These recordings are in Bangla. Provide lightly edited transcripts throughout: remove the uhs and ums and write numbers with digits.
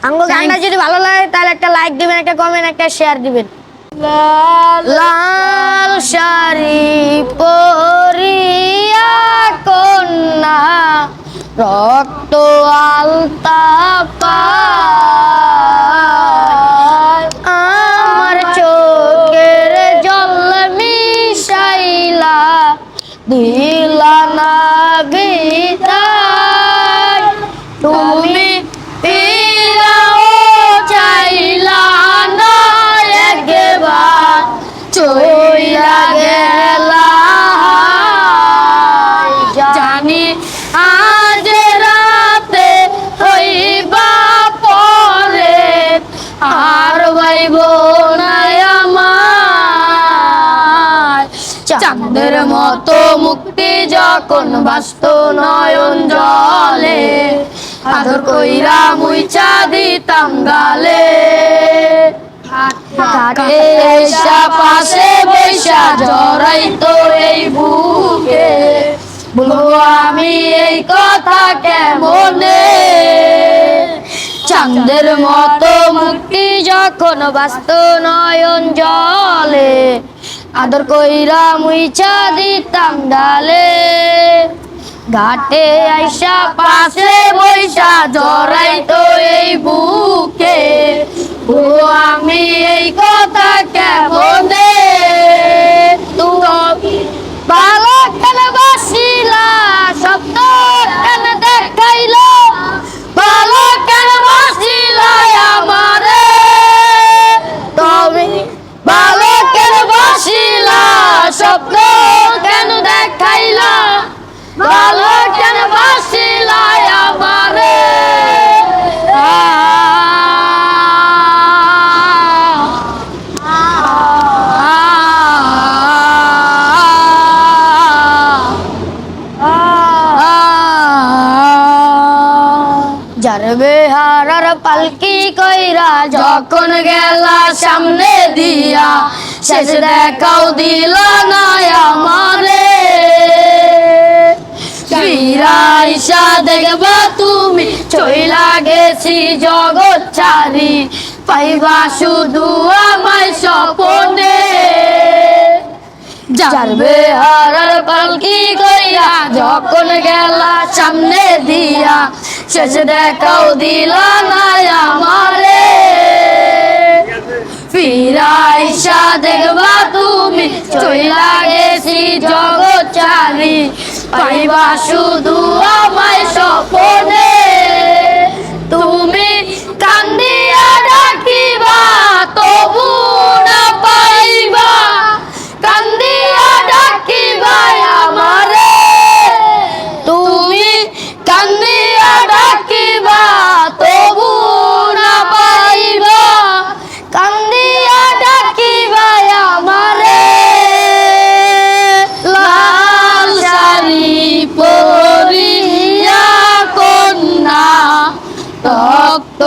আঙ্গো গানটা যদি ভালো লাগে তাহলে একটা লাইক দিবেন, একটা কমেন্ট, একটা শেয়ার দিবেন। লাল শাড়ি পরিয়া কন্যা রক্ত আলতা পায়, আমার চোখের জল মিশাইলা দিলা না বিদায়। তুমি ফিরাও চাইলা না একবার, চইলা গেলা জানি আজ রাতে হইবা পরে, আর ভাইব না আমার। চাঁদের মতো মুক্তি যখন বাস্ত নয়ন জলে, আদর কইরা মুইচা দিতাম গালে। ঘাটে এসা পাশে বৈশা জড়াইতো এই বুকে, বলবো আমি এই কথা কেমনে। চাঁদের মতো মুক্তি যখন বাস্ত নয়ন জলে, আদর কইরা মুইচা দিতাম ডালে। ঘাটে আইসা পাশে বৈশা জড়াইতো এই বুকে, ও আমি এই কথা কেমনে। তুমি ভালো কেন বাসিলা, শব্দ কেন দেখাইলো, ভালো কেন বাসিলা আমারে। তুমি ভালো কেন বাসিলা, শব্দ কেন দেখাইলা, ভালো কেন বাসিলা আমারে। যার বেহারার পালকি কইরা যখন গেলা সামনে দিয়া, শেষ দেখাও দিল না আমারে। ফিরাইসা দেখবা তুমি চইলা গেছি জগৎ ছাড়ি, পাইবা শুধু আমায় স্বপনে। যার বেহারার পালকি কইরা যখন গেলা সামনে দিয়া, শেষ দেখাও দিলা না আমারে। ফিরাইসা দেখবা তুমি চইলা গেছি জগৎ ছাড়ি, পাইবা শুধু আমায় স্বপনে। তুমি কান্দিয়া ডাকিবা তবু না পাইবা, কান্দিয়া ডাকিবা আমারে। তুমি কান্দিয়া ডাকিবা তবু না পাইবা, কান্দিয়া ডাকিবা আমারে। লাল শাড়ি পরিয়া কন্যা রক্ত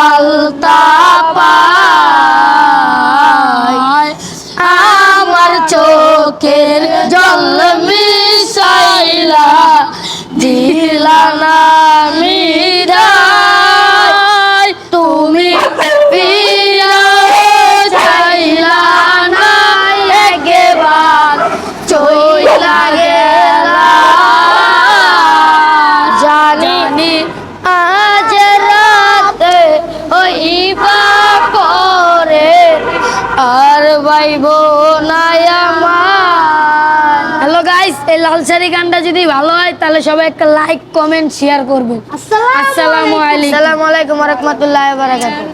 আলতা পায়, আমার চোখের জল মিশাইলা দিলা না মিরাই। তুমি ফিরাও চাইলা না একবার, চইলা গেলা জানি আজ রাতে হইবা পরে, আর ভাইব না আমার। হ্যালো গাইস, এই লাল শাড়ি গানটা যদি ভালো হয় তাহলে সবাই একটা লাইক, কমেন্ট, শেয়ার করবেন। আসসালামু আলাইকুম ওয়া রাহমাতুল্লাহি ওয়া বারাকাতুহু।